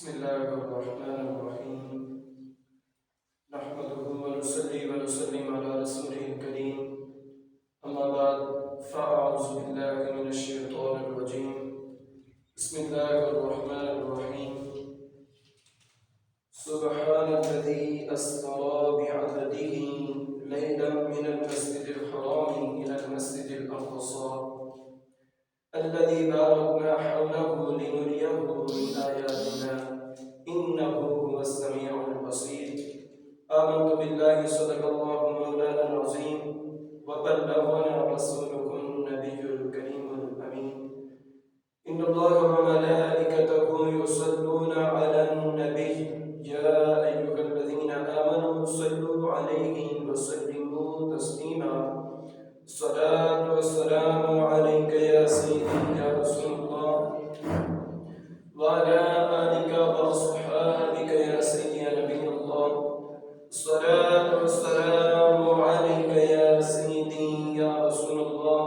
بسم الله الرحمن الرحيم. نحمده ونصلي ونسلم على رسوله الكريم. أما بعد فأعوذ بالله من الشيطان الرجيم. بسم الله الرحمن الرحيم. سبحان الذي أسرى بعبده ليلا من المسجد الحرام إلى المسجد الأقصى الذي باركنا حوله لنريه من آياتنا إنه هو السميع البصير. آمنت بالله صدق الله مولانا العظيم وبلغنا رسوله النبي الكريم الأمين. إن الله وملائكته يصلون على النبي يا أيها الذين آمنوا صلوا عليه وسلموا تسليما. الصلاة والسلام عليك يا سيدي يا رسول الله وعلى آلك وأصحابك يا سيدي يا نبي الله. الصلاة والسلام عليك يا سيدي يا رسول الله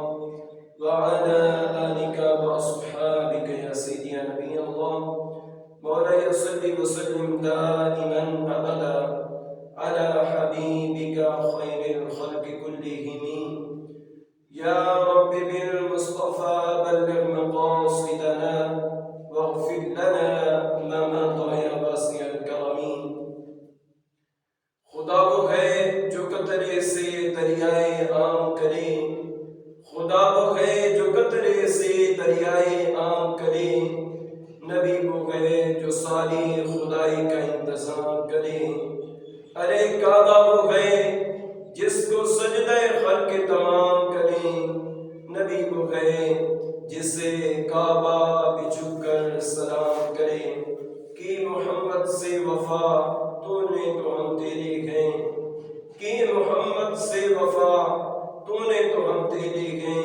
وعلى آلك وأصحابك يا سيدي يا نبي الله. مولاي صل وسلم دائما أبدا على حبيبك خير الخلق كلهم. يا رب بالمصطفى بلغ مقاصدنا واغفر لنا ما مضى يا واسع الكرم. خدا وہ ہے جو قطرے سے دریائے عام کرے، خدا وہ ہے جو قطرے سے دریائے عام کرے، نبی وہ ہے جو ساری خدائی کا انتظام کرے۔ ارے کعبہ وہ ہے جس کو سجدہ خلق تمام کریں، نبی وہ ہے جسے کعبہ بھی جھک کر سلام کرے۔ کی محمد سے وفا تو نے تو ہم تیرے ہیں، کی محمد سے وفا تو نے تو ہم تیرے ہیں،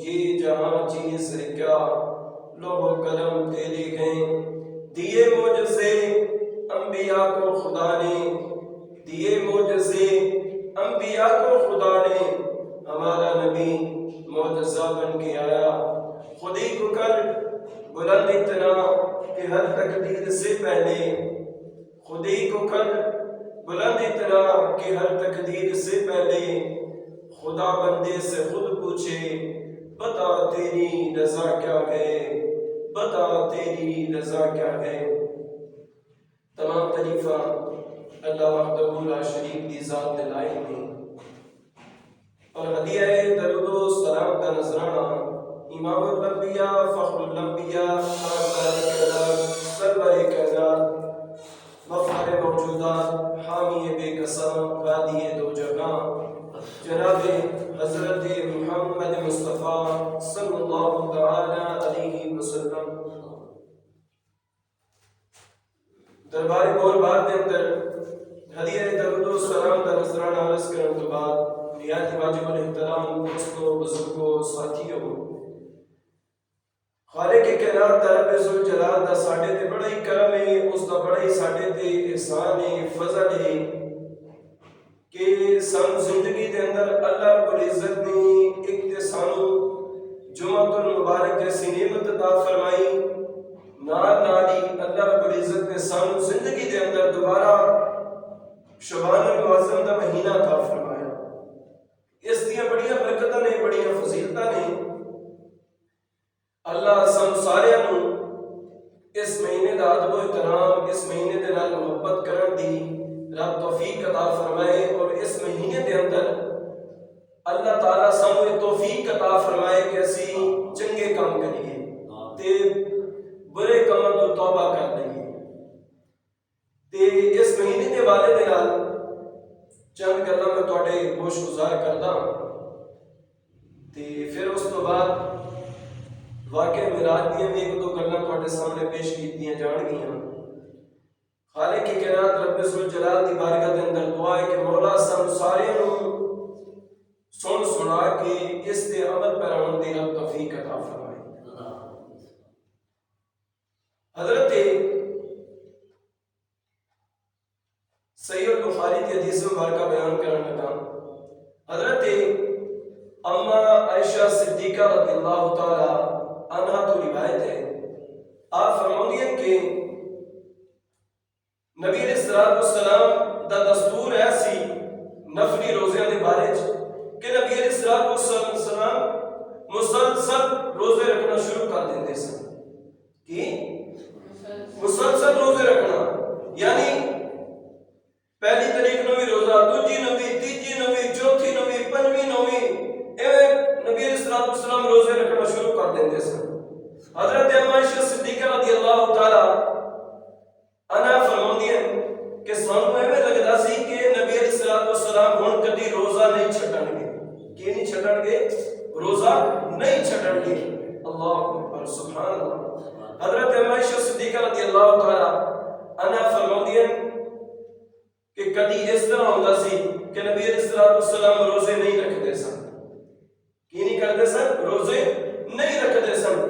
یہ جہاں چیز ہے کیا لوح و قلم تیرے ہیں۔ دیے معجزے انبیاء کو خدا نے، دیے معجزے انبیاء کو خدا نے، ہمارا نبی معجزہ بن کے آیا۔ خودی کو کر بلند اتنا کہ ہر تقدیر سے پہلے، خودی کو کر بلند اتنا کہ ہر تقدیر سے پہلے، خدا بندے سے خود پوچھے بتا تیری رضا کیا ہے، بتا تیری رضا کیا ہے۔ تمام تعریفہ اللہ وحدہ لا شریک دی ذات لائق میں، اور ہدیہ درود و سلام کا نذرانہ امام الانبیاء فخر الانبیاء سرور کائنات مفخر موجودات حامی بے قسم وادی دو جہاں جناب حضرت محمد مصطفیٰ صلی اللہ تعالی علیہ وسلم دربار گول بار کے اندر ہدیہ درود و سلام کا نذرانہ عرض کرنے کے بعد نہایت واجب الاحترام دوستوں، بزرگوں، ساتھیوں، خالق کائنات رب ذوالجلال دا ساڈے تے بڑا ہی کرم ہے، اس دا بڑا ہی ساڈے تے احسان ہے، فضل ہے کہ سان زندگی دے اندر اللہ رب العزت نے ایک تے سانو جمعۃ المبارک جیسی نعمت عطا فرمائی، نال ہی اللہ رب العزت نے سانو زندگی دے اندر دوبارہ شعبان المعظم دا مہینہ عطا فرمایا۔ اس دیاں بڑیاں برکتاں نے، بڑیاں فضیلتاں نے۔ اللہ سن سارے اس مہینے دا ادب و احترام، اس مہینے دے نال محبت کرن دی رب توفیق عطا فرمائے، اور اس مہینے دے اندر اللہ تعالیٰ سانو یہ توفیق عطا فرمائے کہ اسی چنگے کام کریے تے برے کاماں تو توبہ کر لئیے۔ تے اس مہینے دے والے دے نال چند گلاں میں تواڈے گوش گزار کردا ہاں، تے پھر اس تو بعد واقعہ میراج دیاں بھی ایک دو گلاں تواڈے سامنے پیش کیتیاں جان گیاں۔ خالق کی کائنات رب ذوالجلال دی بارگاہ دے اندر دعا ہے کہ مولا سانو ساریاں نوں سن سنا کے اس تے عمل پیران دی رب توفیق عطا فرمائے۔ حضرت صحیح البخاری کی حدیث مبارکہ بیان کرنے لگا۔ حضرت اما عائشہ صدیقہ رضی اللہ تعالی عنہا تو روایت ہے، آپ فرماؤں کہ نبی علیہ السلام دا دستور ایسی نفلی روزیاں دے بارے کہ نبی علیہ السلام مسلسل روزے رکھنا شروع کر دیندے سن. کہ مسلسل روزے رکھنا یعنی پہلی تاریخ نو بھی روزہ، دوجی نو بھی، تیجی نو بھی، چوتھی نو بھی، پنجویں نو بھی، نبی علیہ السلام روزے رکھنا شروع کر دیندے سن. حضرت عائشہ صدیقہ رضی اللہ تعالی عنہا فرماندی ہیں کہ سانوں ایویں لگدا سی کہ نبی علیہ السلام ہن کدی روزہ نہیں چھڈن گے. کی نہیں چھڈن گے؟ روزہ نہیں چھڈن گے. اللہ اکبر، سبحان اللہ. حضرت عائشہ صدیقہ رضی اللہ تعالی عنہا فرماندی ہیں کہ کدی اس طرح ہوندا سی کہ نبی علیہ السلام روزے نہیں رکھتے سن. کی نہیں کرتے سن؟ روزے نہیں رکھتے سن.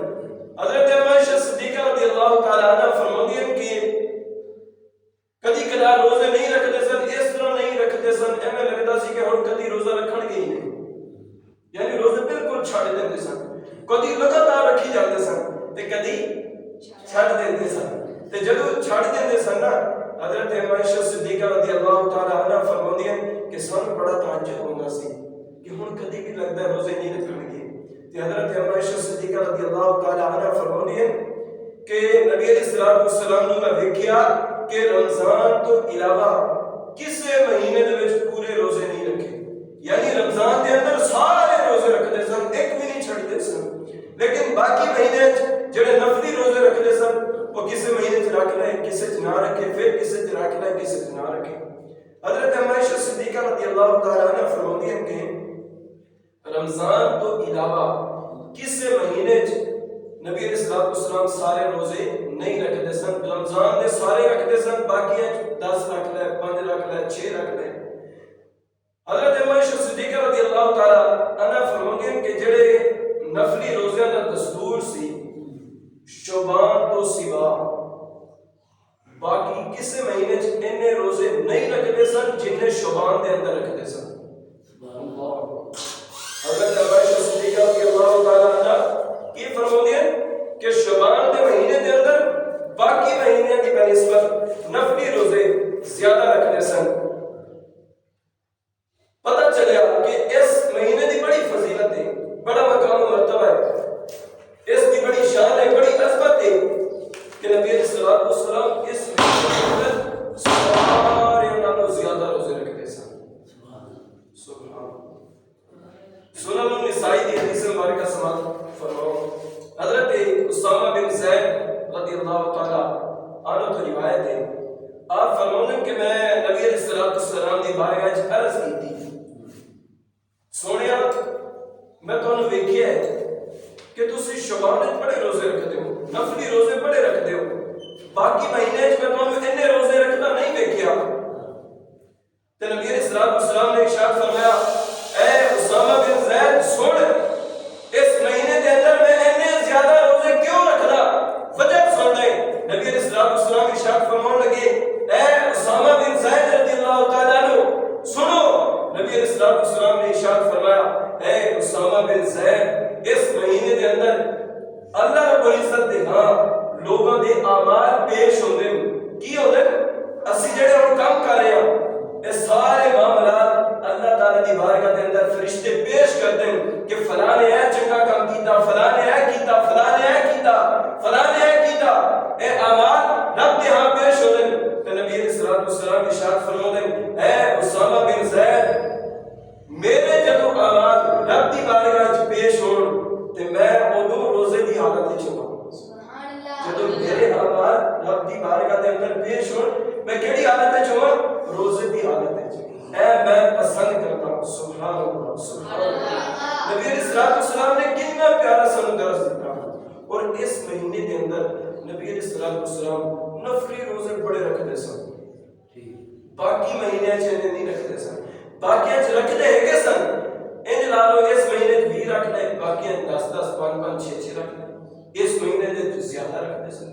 حضرت عائشہ صدیقہ رضی اللہ تعالی عنہ فرماتی ہیں کہ کدی کدا روزے نہیں رکھتے سن، اس طرح نہیں رکھتے سن ایویں لگدا سی کہ ہن کدی روزہ رکھن گے ہی نہیں. یعنی روزے بالکل چھڈ دیندے سن. کدی لگاتار رکھی جاندے سن تے کدی چھڈ دیندے سن. تے جدوں چھڈ دیندے سن نا حضرت عائشہ صدیقہ رضی اللہ تعالی عنہ فرماتی ہیں کہ سن بڑا تعجب ہوندا سی کہ ہن کدی بھی لگدا ہے روزے نہیں رکھن گے. تے حضرت عائشہ صدیقہ رضی اللہ تعالی عنہ فرماتی ہیں کہ نبی علیہ السلام نے میں ویکھیا کہ رمضان تو علاوہ کسے مہینے دے وچ پورے روزے نہیں رکھے. یعنی رمضان دے اندر سارے روزے رکھتے سن، ایک بھی نہیں چھڈتے سن. لیکن باقی مہینے جڑے نفلی روزے رکھتے سن وہ کسے مہینے چ رکھ لے، کسے چ نہ رکھے، پھر کسے چ رکھ لے، کسے چ نہ رکھے. حضرت عائشہ صدیقہ رضی اللہ تعالی عنہ فرماتی ہیں کہ رمضان تو علاوہ کسے مہینے چ نبی علیہ السلام سارے روزے نہیں رکھتے سن. رمضان دے سارے رکھتے سن، باقی 10 رکھ لے، 5 رکھ لے، 6 رکھ لے. حضرت عائشہ صدیقہ رضی اللہ تعالی عنہ فرماتی ہیں کہ جڑے نفلی روزیاں دا دستور سی شعبان تو سوا باقی کسے مہینے چ اینے روزے نہیں رکھتے سن جنہیں شعبان دے اندر رکھتے سن. حضرت عائشہ صدیقہ رضی اللہ تعالی عنہ کی فرماتی ہیں کہ شعبان دے مہینے دے اندر باقی مہینے کی بنسبت نفلی روزے زیادہ رکھتے سن. پتہ چلیا کہ اس مہینے دی بڑی فضیلت ہے، بڑا مقام و مرتبہ ہے، اس کی بڑی شان ہے، بڑی عظمت ہے کہ نبی علیہ السلام اس مہینے کے اندر سارے نالوں زیادہ روزے رکھتے سن. سبحان سنن النسائی دی حدیث مبارکہ سماعت فرماؤ. حضرت اسامہ بن زید رضی اللہ تعالی عنہ تو روایت ہے، آپ فرماتے ہیں کہ میں نبی علیہ السلام دی بارگاہ وچ عرض کی تھی، سونیا میں تانوں ویکھیا ہے کہ تسی شعبان وچ بڑے روزے رکھتے ہو، نفلی روزے بڑے رکھتے ہو، باقی مہینے وچ میں تانوں اتنے روزے رکھنا نہیں ویکھیا. تے نبی علیہ السلام نے ارشاد فرمایا، اے اسامہ بن زید سن، اس مہینے کے اندر میں اتنے زیادہ روزے کیوں رکھدا؟ وجہ سن لے. نبی علیہ السلام ارشاد فرمانے لگے، اے اسامہ بن زید رضی اللہ تعالی عنہ سنو. نبی علیہ السلام نے ارشاد فرمایا، اے اسامہ بن زید، اس مہینے کے اندر اللہ رب العزت دے ہاں لوگوں دے اعمال پیش ہوندے. کی ہوندے؟ اسی جڑے ہن کام کر رہے ہیں یہ سارے معاملات اللہ تعالی دی بارگاہ دے اندر فرشتے پیش کرتے ہیں کہ فلاں نے یہ چنگا کام کیتا، فلاں نے یہ کیتا، فلاں نے یہ کیتا، فلاں نے یہ کیتا. اے اعمال رب دے ہاں پیش ہوندے. تے نبی علیہ السلام ارشاد فرماتے ہیں، اے اسامہ بن زید، میرے جدوں اعمال رب دی بارگاہ وچ پیش ہون تے میں اودوں روزے دی حالت وچ ہوں. جدوں میرے اعمال رب دی بارگاہ دے اندر پیش ہون میں کیڑی حالت وچ ہوں؟ روزے دی حالت وچ. اے میں پسند کرتا ہوں. سبحان اللہ، سبحان اللہ. نبی علیہ السلام نے کتنا پیارا سانوں درس دیتا. اور اس مہینے دے اندر نبی علیہ السلام نفلی روزے بڑے رکھتے سن، باقی مہینے چ نہیں رکھتے سن. باقی رکھتے ہے سن، ان لا لو اس مہینے 20 رکھ لے، باقی 10 5 5 6 رکھ لے. اس مہینے دے زیادہ رکھتے سن.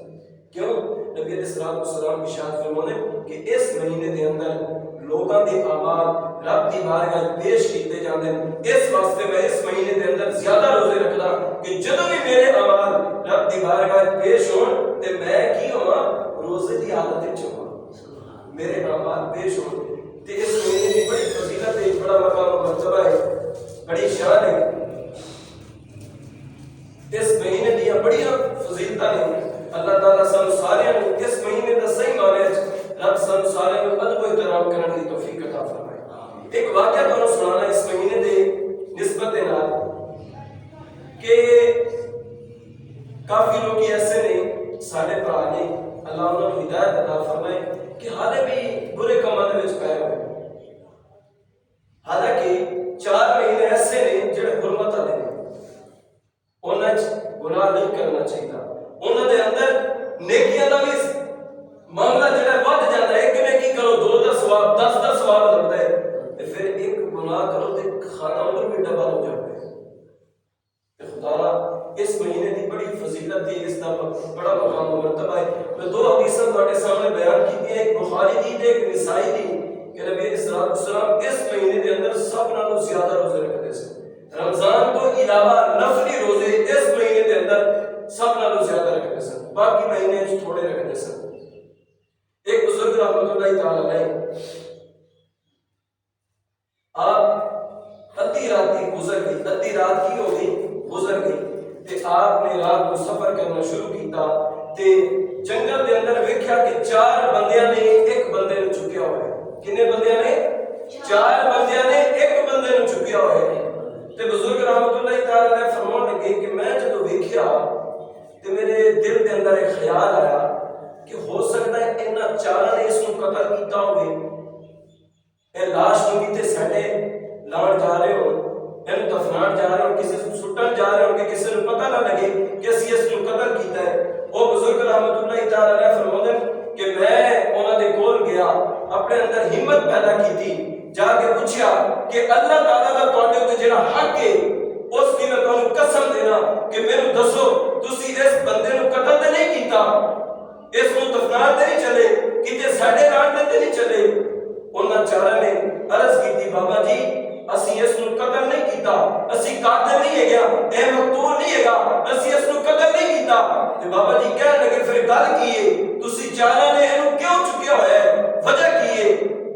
کیوں؟ نبی علیہ السلام ارشاد فرماتے کہ اس مہینے دے اندر لوگاں دے اعمال رب دی بارگاہ پیش کیتے جاندے ہیں. اس واسطے میں اس مہینے دے اندر زیادہ روزے رکھدا کہ جدوں بھی میرے اعمال رب دی بارگاہ پیش ہون تے میں کی ہوواں؟ روزے دی حالت وچ ہوواں. میرے اعمال پیش ہو تے اس مہینے کی بڑی فضیلت ہے، بڑا مقام و مرتبہ ہے، بڑی شان ہے۔ اس مہینے دیا بڑی فضیلت نے اللہ تعالیٰ سانو سارے اس مہینے کا صحیح معنی رب سانو سارے ادب و احترام کرنے کی توفیق عطا فرمائے۔ ایک واقعہ تمہیں سنانا اس مہینے دے نسبت نال کہ کافی لوگ ایسے نے سارے بھرا نے اللہ انہوں نے ہدایت عطا فرمائے کہ حالے بھی برے کاموں دے وچ پے ہوئے، حالانکہ 4 مہینے ایسے نے جڑے حرمت والے نے، انہاں گناہ نہیں کرنا چاہیے، انہاں دے اندر نیکیاں دا بھی معاملہ جڑا ود جاتا ہے، ایک نیکی کرو 2 دا ثواب 10 دا ثواب لگتا ہے، تے پھر ایک گناہ کرو تے کھانا ادھر بھی ڈبل ہو جاتا ہے۔ تے خدا اس مہینے دی بڑی فضیلت ہے، اس دا بڑا مقام و مرتبہ ہے۔ میں 2 حدیثاں تواڈے سامنے بیان کی ہیں، ایک بخاری دی تے ایک نسائی دی، کہ نبی علیہ السلام اس مہینے دے اندر سب نالوں زیادہ روزے رکھتے ہیں۔ رمضان تو علاوہ نفلی روزے اس مہینے دے اندر سب نالوں زیادہ رکھتے ہیں، باقی مہینے وچ تھوڑے رکھتے ہیں۔ ایک بزرگ رحمۃ اللہ تعالی علیہ آپ ادھی رات کی گزر گئی، ادھی رات کی ہو گئی گزر گئی تے آپ نے رات کو سفر کرنا شروع کیتا تے جنگل دے اندر ویکھیا کہ 4 بندیاں نے ایک بندے نوں چکیا ہوا ہے۔ کنے بندیاں نے؟ 4 بندیاں نے ایک بندے نوں چکیا ہوا ہے۔ تے بزرگ رحمۃ اللہ تعالی علیہ فرمان لگے کہ میں جدوں ویکھیا تے میرے دل دے اندر ایک خیال آیا کہ ہو سکتا ہے انہاں 4 نے اس نوں قتل کیتا ہوئے، اے لاش نوں کیتے ساڈے لان جا رہے ہو، اینوں دفنان جا رہے ہو، کسی کو سٹن جا رہے ہو کہ کسی نوں پتہ نہ لگے کہ اسی اس نوں قتل کیتا ہے۔ وہ بزرگ رحمۃ اللہ تعالی علیہ فرماتے ہیں کہ میں انہاں دے کول گیا، اپنے اندر ہمت پیدا کیتی، جا کے پوچھیا کہ اللہ تعالیٰ دا تواڈے تے جڑا حق ہے اس دی میں تانوں قسم دینا کہ مینوں دسو تسی اس بندے نوں قتل تے نہیں کیتا، اس نوں دفنان تے نہیں چلے، کتے ساڈے لان تے نہیں چلے؟ انہاں 4 نے عرض کیتی بابا جی اسی اس نوں قتل نہیں کیتا، اسی قاتل نہیں ہے گیا، اے مقتول نہیں ہے گا، اسی اس نوں قتل نہیں کیتا۔ تے بابا جی کہنے لگے پھر گل کی ہے، تسی 4 نے اینوں کیوں چکیا ہوا ہے، وجہ کی ہے؟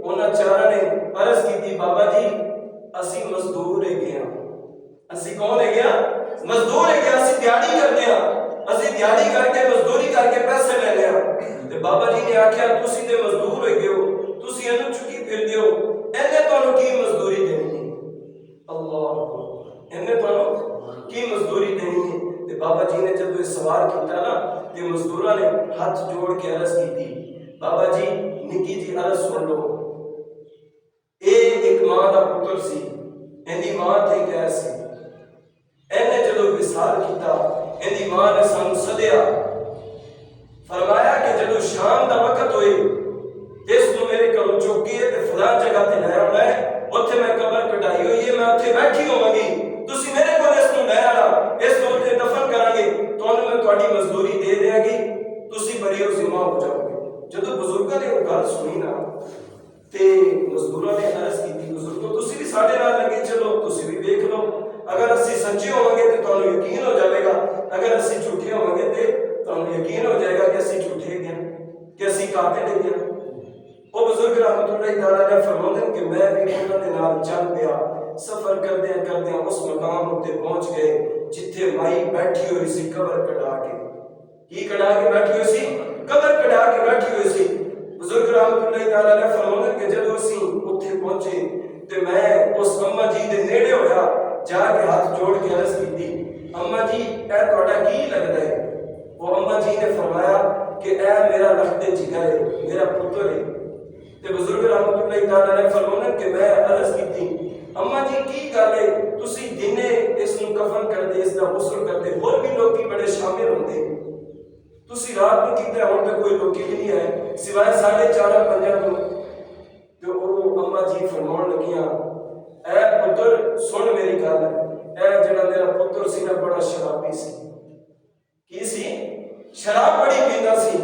انہاں 4 نے عرض کیتی بابا جی اسی مزدور ہے گیا، اسی کون ہے گیا؟ مزدور ہے گیا، اسی دیہڑی کرتے ہیں، اسی دیہڑی کر کے مزدوری کر کے پیسے لے لیا۔ تے بابا جی نے آکھیا تسی تے مزدور ہوئے گئے ہو، تسی اینوں چکی پھر دیو، اینے تانوں کی مزدوری دینی ہے؟ اللہ اینے تانوں کی مزدوری دینی ہے؟ تے بابا جی نے جب یہ سوال کیتا نا تے مزدوراں نے ہاتھ جوڑ کے عرض کیتی بابا جی نکی جی عرض سن لو، اے ایک ماں دا پتر سی، ایندی ماں تے کیا سی، اینے جدوں وصال کیتا ایندی ماں نے سانوں سدیا، فرمایا کہ جدوں شام دا وقت ہوئے اس کو میرے گھروں چوکی ہے تے فلاں جگہ تے لے آنا ہے، اوتھے میں قبر کٹائی ہوئی ہے، میں اوتھے بیٹھی ہوواں گی، تسی میرے کول اس نوں لے آنا، اس کو اوتھے دفن کران گے، تانوں میں تہاڈی مزدوری دے دیاں گی، تسی بری و ذمہ ہو جاؤ گے۔ جدوں بزرگاں نے گل سنی نا تے مزدوراں نے عرض کیتی بزرگو تسی بھی ساڈے نال لگے چلو، تسی بھی دیکھ لو، اگر اسی سچے ہوواں گے تے تانوں یقین ہو جاوے گا، اگر اسی جھوٹے ہوواں گے تے تانوں یقین ہو جائے گا کہ اسی جھوٹے ہیں کہ اسی قاتل ہیں۔ وہ بزرگ رحمۃ اللہ تعالی علیہ فرماتے ہیں کہ میں بھی انہاں دے نال چل پیا، سفر کردے اس مقام تے پہنچ گئے جتھے مائی بیٹھی ہوئی سی قبر کٹا کے، کی کٹا کے بیٹھی ہوئی سی؟ قبر کٹا کے بیٹھی ہوئی سی۔ بزرگ رحمۃ اللہ تعالی علیہ فرماتے ہیں کہ جب اسی اتھے پہنچے تے میں اس اما جی دے نیڑے ہویا، جا کے ہاتھ جوڑ کے عرض کیتی اما جی اے تہاڈا کی لگدا ہے؟ وہ اما جی نے فرمایا کہ اے میرا لخت جگر ہے، میرا پتر ہے۔ تے بزرگ رحمۃ اللہ تعالی علیہ فرماتے ہیں کہ میں عرض کیتی اما جی کی گل ہے تسی دنے اس نوں کفن کردے، اس دا غسل کردے، ہور بھی لوکی بڑے شامل ہوندے، تسی رات نوں کیتا ہن تے کوئی لوکی بھی نہیں آئے سوائے 4:30 تو۔ تے او اما جی فرمان لگیاں اے پتر سن میری گل، اے جڑا میرا پتر سی نا بڑا شرابی سی، کی سی؟ شراب بڑی پیندا سی،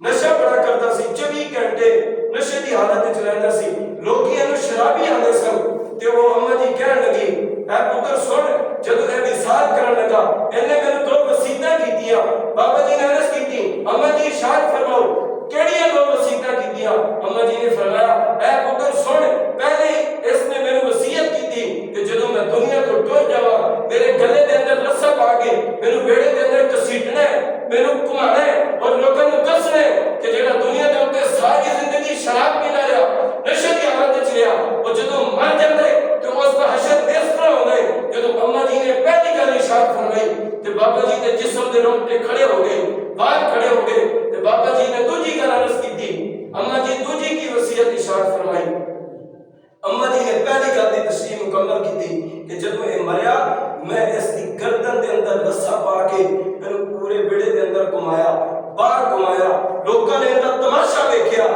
نشہ بڑا کرتا سی، 24 گھنٹے نشے دی حالت وچ رہندا سی، لوکی اینوں شرابی آندے سن۔ تے وہ اما جی کہن لگی اے پتر سن، جدوں اے وصال کرن لگا اینے مینوں 2 وصیتاں کیتیاں۔ بابا جی نے عرض کیتی اما جی ارشاد فرماؤ کیڑیاں 2 وصیتاں؟ لگیا. اما جی نے فرمایا اے پتر سن, پہلے اس نے میرے وصیت کی تھی کہ جدوں میں دنیا تو ٹر جاواں میرے گلے دے اندر رسا پا کے میرے بیڑے دے اندر کسیٹنا ہے, میرے گھمانا ہے اور لوگوں کو دسنا ہے کہ جڑا دنیا دے اوتے ساری زندگی شراب پینا رہا, نشے دی حالت وچ رہا, اور جدوں مر جاندا ہے تو اس دا حشر اس طرح ہوندا ہے. جدوں اما جی نے پہلی گل ارشاد فرمائی تے بابا جی دے جسم دے رونگٹے کھڑے ہو گئے, باہر کھڑے ہو گئے. تے بابا جی نے دوجی گل عرض کی, اما جی دوجی کی وصیت ارشاد فرمائی. اما جی نے پہلی گل دی تشریح مکمل کی کہ جدوں یہ مریا میں اس کی گردن دے اندر رسا پا کے میں پورے بیڑے دے اندر گھمایا, باہر گھمایا. لوکاں نے اندر تماشا ویکھیا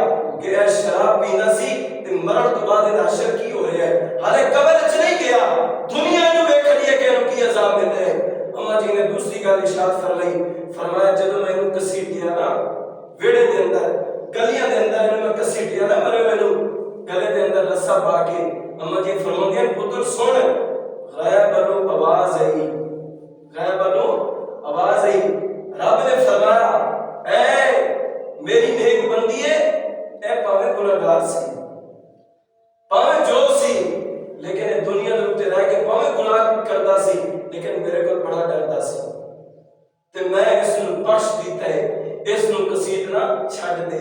کہ اے شراب پینا سی تے مرن تو بعد دا حشر کی ہو رہا ہے, ہالے قبر وچ نہیں گیا, دنیا نو ویکھ لیا کہ انہوں کی عذاب مل رہا ہے. اما جی نے دوسری گل ارشاد فرمائی, فرمایا جدوں میں انہوں کسیٹیا نا ویڑے دے اندر گلیاں دے اندر انہوں میں کسیٹیا نا مرے میں گلے دے اندر رسا پا کے, اما جی فرماندے پتر سن, غیب والوں آواز آئی, غیب والوں آواز آئی. رب نے فرمایا اے میری نیک بندی ہے, اے پاویں گناہگار سی, پاویں جو سی, لیکن دنیا دے اوتے رہ کے پاویں گناہ کردا سی لیکن میرے کول بڑا ڈردا سی تے میں اس نو بخش دیتا ہے, اس نو کسیٹنا چھڈ دے.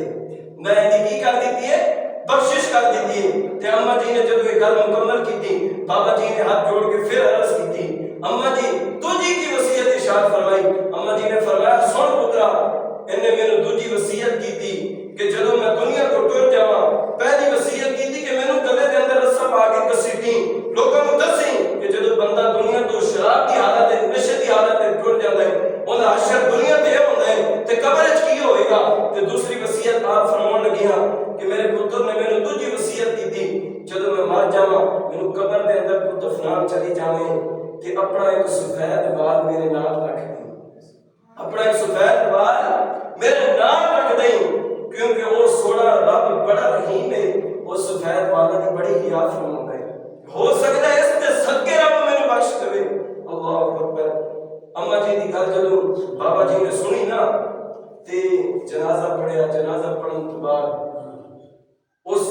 میں دی کی کر دیتی ہے, بخشش کر دیتی ہے. تے اما جی نے جب یہ گل مکمل کی, بابا جی نے ہاتھ جوڑ کے پھر عرض کی, اما جی دوجی کی وصیت ارشاد فرمائی. اما جی نے فرمایا سن پترا, انہیں میرے دوجی وصیت کی تھی کہ جدوں میں دنیا کو ٹر جاواں پہلی وصیت کی تھی کہ مینوں گلے دے اندر رسا پا کے کسیٹی, لوکاں نوں دسی کہ جدوں بندہ دنیا تو شراب دی حالت ہے, نشے دی حالت ہے ٹر جاندا ہے, اوندا حشر دنیا تے ہوندا ہے تے قبر وچ کی ہوئے گا. تے دوسری وصیت آپ فرمان لگیاں کہ میرے پتر نے مینوں دوجی وصیت کی تھی جدوں میں مر جاواں مینوں قبر دے اندر تو دفنان چلی جاویں تے اپنا ایک سفید بال میرے نال رکھ دیں, اپنا ایک سفید بال میرے نال رکھ دیں, کیونکہ وہ سونا رب بڑا رحیم ہے, وہ سفید والا دی بڑی حیا فرماتا ہے, ہو سکتا ہے اس دے صدقے رب مینوں بخش دے. اللہ اکبر. اما جی دی گل جدوں بابا جی نے سنی نا تے جنازہ پڑھیا, جنازہ پڑھن تو بعد اس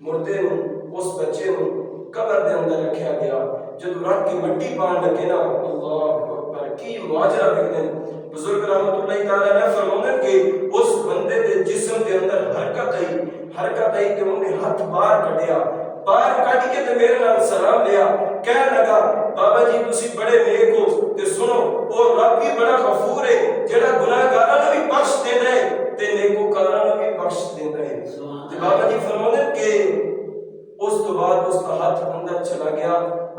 مردے نو, اس بچے نو قبر دے اندر رکھیا گیا. جدوں رکھ کے مٹی پان لگے نا, اللہ اکبر کی ماجرا لکھدے ہیں بزرگ رحمت اللہ تعالی نے فرمایا کہ اس بندے دے جسم دے اندر حرکت آئی کہ انہوں نے ہاتھ باہر کڈیا, باہر کڈ کے تے میرے نال سلام لیا, کہنے لگا بابا جی تسی بڑے نیک ہو تے سنو اور رب بھی بڑا غفور ہے جڑا گناہگاراں نوں بھی بخش دیندا ہے تے نیکوکاراں نوں بھی بخش دیندا ہے. تے بابا جی فرماتے کہ اس تو بعد اس کا ہاتھ اندر چلا گیا,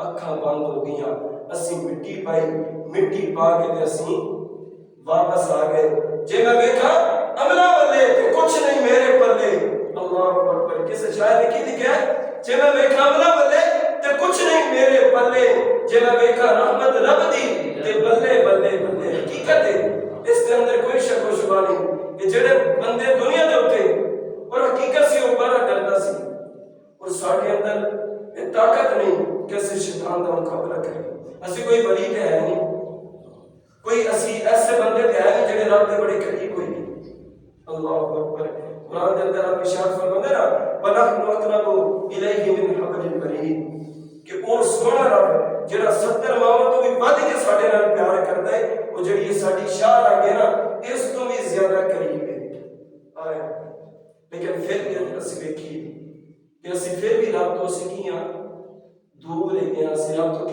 اکھاں بند ہو گئیاں, اسی مٹی پائی, مٹی پا کے تے اسی واپس آ گئے. جے میں ویکھا عملہ والے تے کچھ نہیں میرے پلے, اللہ اکبر. کس شاعر نے کی لکھا ہے, جے میں ویکھا عملہ والے تے کچھ نہیں میرے پلے, جے میں ویکھا رحمت رب دی تے بلے بلے بلے. حقیقت ہے اس کے اندر کوئی شک و شبہ نہیں کہ جڑے بندے دنیا دے اوتے اور حقیقت سے وہ بڑا ڈردا سی, اور ساڈے اندر یہ طاقت نہیں کہ اسی شیطان دا مقابلہ کریں. اسی کوئی ولی تے ہے نہیں, کوئی اسی ایسے بندے تے ہے نہیں جڑے رب دے بڑے قریب ہوئی. اللہ اکبر. قرآن دے اندر آپ ارشاد فرماتے نا وَنَحْنُ أَقْرَبُ إِلَيْهِ مِنْ حَبْلِ الْوَرِيدِ, کہ وہ سونا رب جڑا 70 ماواں تو بھی ودھ کے ساڈے نال پیار کردا ہے, وہ جڑی ساڈی شاہ لگے نا اس تو بھی زیادہ قریب ہے. لیکن پھر بھی اسی ویکھی کہ اسی پھر بھی رب تو اسی کیاں دور ہے گیا, اسی رب تو